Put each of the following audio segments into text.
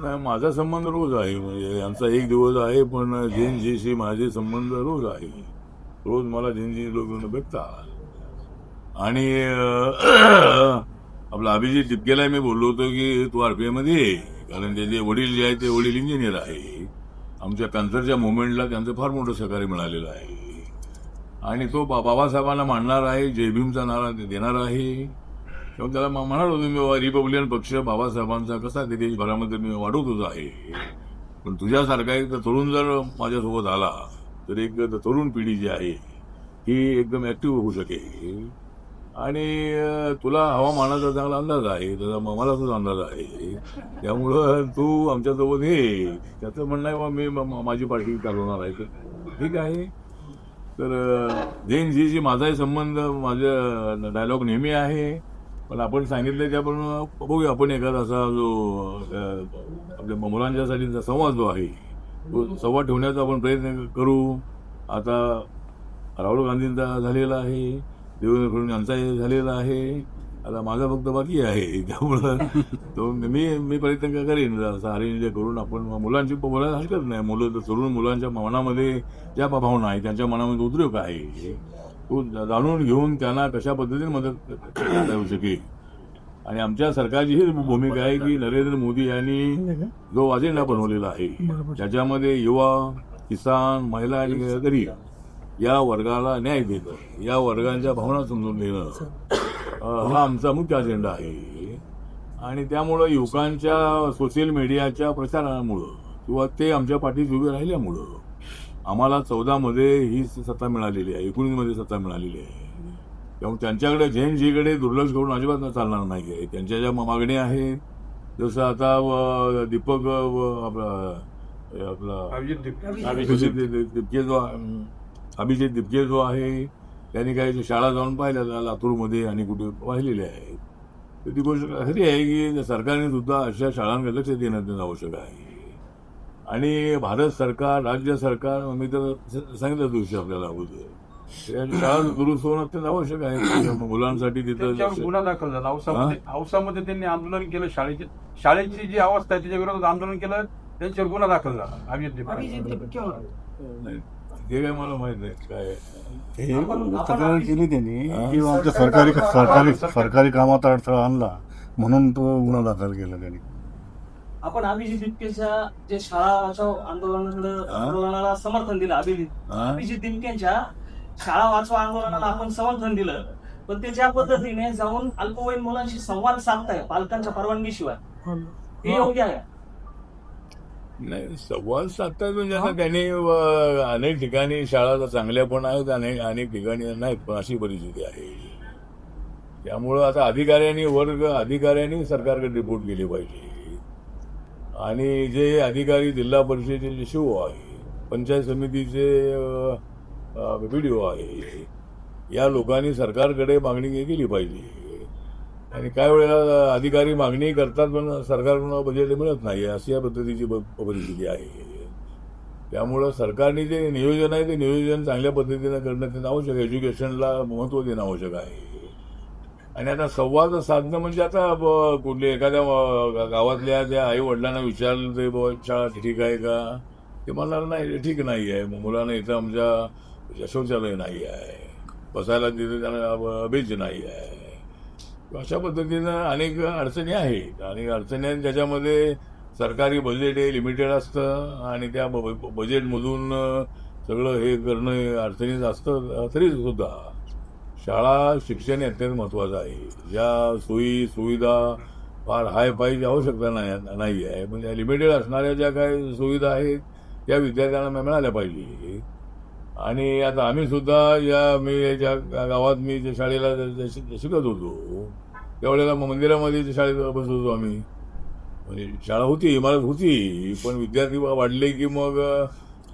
नाही, माझा संबंध रोज आहे. म्हणजे यांचा एक दिवस आहे, पण जैनजीशी माझे संबंध रोज आहे. रोज मला जैनजी लोक भेटतात. आणि आपला अभिजित टिपकेला मी बोललो होतो की तू आरपीआय मध्ये ये, कारण त्याचे वडील जे आहे ते वडील इंजिनियर आहे. आमच्या कॅन्सरच्या मुवमेंटला त्यांचं फार मोठं सहकार्य मिळालेलं आहे. आणि तो बाबासाहेबांना मानणार आहे, जय भीमचा नारा देणार आहे. तेव्हा त्याला म्हणालो मी रिपब्लिकन पक्ष बाबासाहेबांचा कसा ते देशभरामध्ये मी वाढवतोच आहे. पण तुझ्यासारखा एक तरुण जर माझ्यासोबत आला तर एक तरुण पिढी जी आहे ही एकदम ऍक्टिव्ह होऊ शकेल. आणि तुला हवामानाचा चांगला अंदाज आहे, त्याचा मला सुद्धा अंदाज आहे. त्यामुळं तू आमच्यासोबत ये. त्याचं म्हणणं आहे मी माझी पार्टी चालवणार आहे. तर ठीक आहे. तर जैनजीशी माझाही संबंध, माझा डायलॉग नेहमी आहे. पण आपण सांगितलं त्याप्रमाणे बघूया, आपण एखादा असा जो आपल्या मुलांच्यासाठी संवाद जो आहे तो संवाद ठेवण्याचा आपण प्रयत्न करू. आता राहुल गांधींचा झालेला आहे, देवेंद्र फडणवीस यांचाही झालेला आहे, आता माझा फक्त बाकी आहे. त्यामुळं तो मी प्रयत्न करेन असं अरेंज करून आपण मुलांची बोलायला हरकत नाही. मुलं तरुण मुलांच्या मनामध्ये ज्या भावना आहे त्यांच्या मनामध्ये उद्रेक आहे तो जाणून घेऊन त्यांना कशा पद्धतीने मदत करता येऊ शकेल. आणि आमच्या सरकारची ही भूमिका आहे की नरेंद्र मोदी यांनी जो अजेंडा बनवलेला आहे त्याच्यामध्ये युवा, किसान, महिला आणि गरीब या वर्गाला न्याय देणं, या वर्गांच्या भावना समजून देणं हा आमचा मुख्य अजेंडा आहे. आणि त्यामुळं युवकांच्या सोशल मीडियाच्या प्रचारामुळं किंवा ते आमच्या पाठीशी उभे राहिल्यामुळं आम्हाला 14 मध्ये ही सत्ता मिळालेली आहे, 19 मध्ये सत्ता मिळालेली आहे. त्यामुळे त्यांच्याकडे जैनजीकडे दुर्लक्ष करून अजिबात चालणार नाही आहे. त्यांच्या ज्या मागण्या आहेत, जसं आता दीपक आपला अभिजित दिपके जो आहे त्यांनी काही शाळा जाऊन पाहिल्या लातूरमध्ये आणि कुठे पाहिलेल्या आहेत. तर ती गोष्ट खरी आहे की सरकारने सुद्धा अशा शाळांकडे लक्ष देणं आवश्यक आहे. आणि भारत सरकार, राज्य सरकार, मी तर सांगितलं दिवशी आपल्याला अगोदर शाळा दुरुस्त होणं अत्यंत आवश्यक आहे मुलांसाठी. तिथं गुन्हा दाखल झाला औसामध्ये त्यांनी आंदोलन केलं, शाळेची जी अवस्था आहे त्याच्या विरोधात आंदोलन केलं, त्यांच्यावर गुन्हा दाखल झाला. ते काय मला माहित नाही काय तक्रार केली त्यांनी की आमच्या सरकारी कामात अडथळा आणला म्हणून तो गुन्हा दाखल केला त्यांनी. आपण अभिजित दिपकेच्या जे शाळा वाचव आंदोलनाला समर्थन दिलं, अभिजित दिपकेच्या शाळा वाचवा आंदोलनाला आपण समर्थन दिलं, पण ते ज्या पद्धतीने जाऊन अल्पवयीन मुलांशी संवाद साधताय पालकांच्या परवानगीशिवाय, हे योग्य आहे? नाही, संवाद साधतात म्हणजे आता त्यांनी अनेक ठिकाणी शाळा चांगल्या पण आहेत, अनेक ठिकाणी नाहीत, पण अशी परिस्थिती आहे. त्यामुळं आता अधिकाऱ्यांनी सरकारकडे रिपोर्ट केले पाहिजे. आणि जे अधिकारी जिल्हा परिषदेचे शिओ आहे, पंचायत समितीचे व्हिडिओ आहे, या लोकांनी सरकारकडे मागणी केली पाहिजे. आणि काय वेळेला अधिकारी मागणी करतात पण सरकारकडून बजेट मिळत नाही, अशी या पद्धतीची परिस्थिती आहे. त्यामुळं सरकारने जे नियोजन आहे ते नियोजन चांगल्या पद्धतीनं करणं आवश्यक आहे. एज्युकेशनला महत्त्व देणं आवश्यक आहे. आणि आता संवाद साधणं म्हणजे आता कुठल्या एखाद्या गावातल्या त्या आई वडिलांना विचारलं ते बाबा शाळा ठीक आहे का, ते म्हणणार नाही ठीक नाही आहे, मुलांना इथं आमच्या शौचालय नाही आहे, बसायला तिथे त्यांना बेंच नाही आहे. अशा पद्धतीनं अनेक अडचणी आहेत. आणि अडचणी आहेत ज्याच्यामध्ये सरकारी बजेट हे लिमिटेड असतं आणि त्या बजेटमधून सगळं हे करणं अडचणीचं असतं. तरी सुद्धा शाळा शिक्षण अत्यंत महत्त्वाचं आहे. ज्या सोयी सुविधा फार हाय फायची आवश्यकता नाही आहे, पण त्या लिमिटेड असणाऱ्या ज्या काही सुविधा आहेत त्या विद्यार्थ्यांना मिळाल्या पाहिजे. आणि आता आम्ही सुद्धा मी ज्या गावात मी ज्या शाळेला शिकत होतो त्यावेळेला मंदिरामध्ये शाळेत बसत होतो आम्ही. म्हणजे शाळा होती, इमारत होती, पण विद्यार्थी वाढले की मग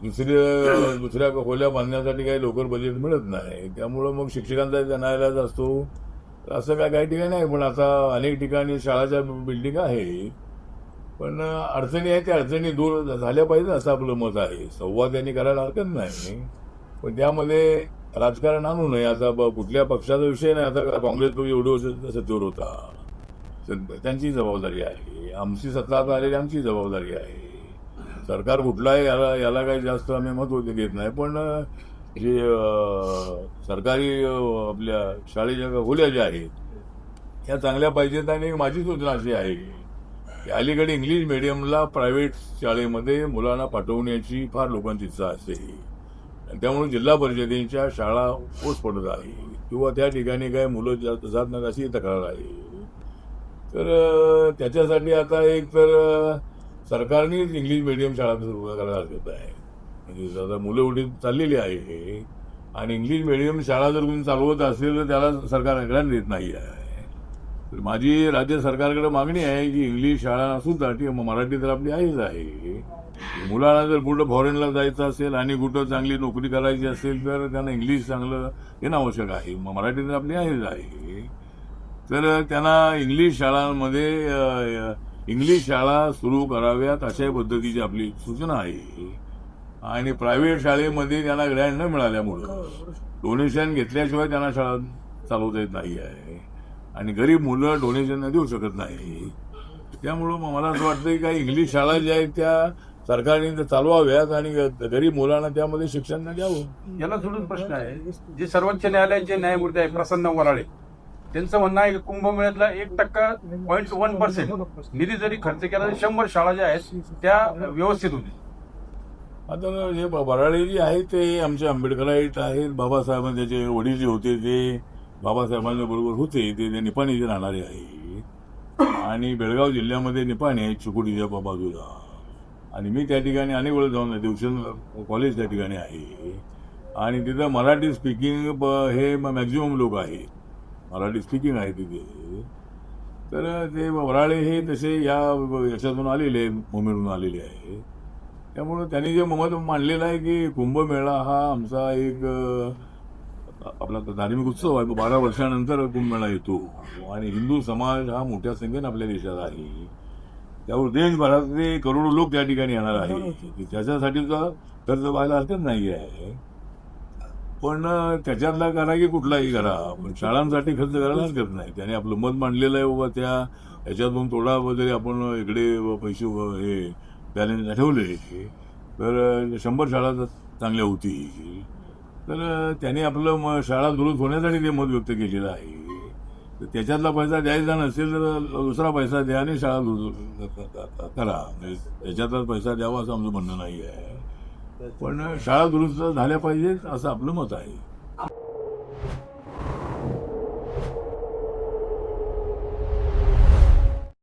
दुसऱ्या खोल्या बांधण्यासाठी काही लवकर बजेट मिळत नाही. त्यामुळं मग शिक्षकांचा नाईलाज असतो. असं काही ठिकाणी नाही, पण आता अनेक ठिकाणी शाळाच्या बिल्डिंग आहे, पण अडचणी आहेत, त्या अडचणी दूर झाल्या पाहिजे असं आपलं मत आहे. संवाद त्यांनी करायला हरकत नाही, पण त्यामध्ये राजकारण आणू नये. आता कुठल्या पक्षाचा विषय नाही. आता काँग्रेस एवढे वर्ष सत्तेवर होता, त्यांची जबाबदारी आहे, आमची सत्ता आता आलेली आमची जबाबदारी आहे. सरकार कुठलं आहे याला काही जास्त आम्ही महत्व देत नाही, पण जे सरकारी आपल्या शाळेच्या खोल्या ज्या आहेत ह्या चांगल्या पाहिजेत. आणि माझी सूचना अशी आहे की अलीकडे इंग्लिश मिडियमला प्रायव्हेट शाळेमध्ये मुलांना पाठवण्याची फार लोकांची इच्छा असते, आणि त्यामुळे जिल्हा परिषदेच्या शाळा ओस पडत आहे किंवा त्या ठिकाणी काय मुलं जात नाहीत अशी तक्रार आहे. तर त्याच्यासाठी आता एक तर सरकारनेच इंग्लिश मिडियम शाळा सुरू करायला हरकत आहे. म्हणजे आता मुलं एवढी चाललेली आहे आणि इंग्लिश मिडियम शाळा जर कोणी चालवत असेल तर त्याला सरकार ग्रँट देत नाही आहे. तर माझी राज्य सरकारकडे मागणी आहे की इंग्लिश शाळा सुद्धा मराठी तर आपली आहेच आहे. मुलांना जर कुठं फॉरेनला जायचं असेल आणि कुठं चांगली नोकरी करायची असेल तर त्यांना इंग्लिश चांगलं येणं आवश्यक आहे. मराठी तर आपली आहेच आहे. तर त्यांना इंग्लिश शाळांमध्ये इंग्लिश शाळा सुरू कराव्यात अशा पद्धतीची आपली सूचना आहे. आणि प्रायव्हेट शाळेमध्ये त्यांना ग्रँट न मिळाल्यामुळं डोनेशन घेतल्याशिवाय त्यांना शाळा चालवता येत नाही आहे आणि गरीब मुलं डोनेशन देऊ शकत नाही. त्यामुळं मला असं वाटतं की काही इंग्लिश शाळा ज्या आहेत त्या सरकारने चालवाव्यात आणि गरीब मुलांना त्यामध्ये शिक्षण द्यावं. याला सोडून प्रश्न आहे, जे सर्वोच्च न्यायालयाचे न्यायमूर्ती आहे प्रसन्न वराळे, त्यांचं म्हणणं आहे की कुंभमेळ्यातला 1.1% निधी जरी खर्च केला तरी 100 शाळा ज्या आहेत त्या व्यवस्थित होतील. आता जे बराडे जे आहेत ते आमचे आंबेडकराईट आहेत. बाबासाहेब त्याचे वडील जे होते ते बाबासाहेबांच्या बरोबर होते, ते निपाणीचे राहणारे आहे आणि बेळगाव जिल्ह्यामध्ये निपाणी आहे चिकोडीच्या बाजूला. आणि मी त्या ठिकाणी अनेक वेळा जाऊन ट्युशन कॉलेज त्या ठिकाणी आहे आणि तिथं मराठी स्पीकिंग हे मॅक्झिमम लोक आहेत, मराठी स्पीकिंग आहे तिथे. तर ते वराळे हे तसे याच्यातून आलेले मुंबईतून आलेले आहे. त्यामुळं त्यांनी जे मत मांडलेलं आहे की कुंभमेळा हा आमचा एक आपला धार्मिक उत्सव आहे. 12 वर्षानंतर कुंभमेळा येतो आणि हिंदू समाज हा मोठ्या संख्येने आपल्या देशात आहे. त्यावर देशभरातले करोडो लोक त्या ठिकाणी येणार आहे. त्याच्यासाठीचा खर्च व्हायला हरकत नाही आहे, पण त्याच्यातला करा की कुठलाही करा, पण शाळांसाठी खर्च करायला हरकत नाही. त्याने आपलं मत मांडलेलं आहे बाबा त्या ह्याच्यातून थोडा वगैरे आपण इकडे पैसे हे बॅलन्स ठेवले तर 100 शाळा चांगल्या होतील. तर त्याने आपलं शाळा दुरुस्त होण्यासाठी ते मत व्यक्त केलेलं आहे. तर त्याच्यातला पैसा द्यायचा नसेल तर दुसरा पैसा द्या आणि शाळा दुरुस्त करा. त्याच्यातलाच पैसा द्यावा असं आमचं म्हणणं नाही आहे, पण शाळा दुरुस्त झाल्या पाहिजेत असं आपलं मत आहे.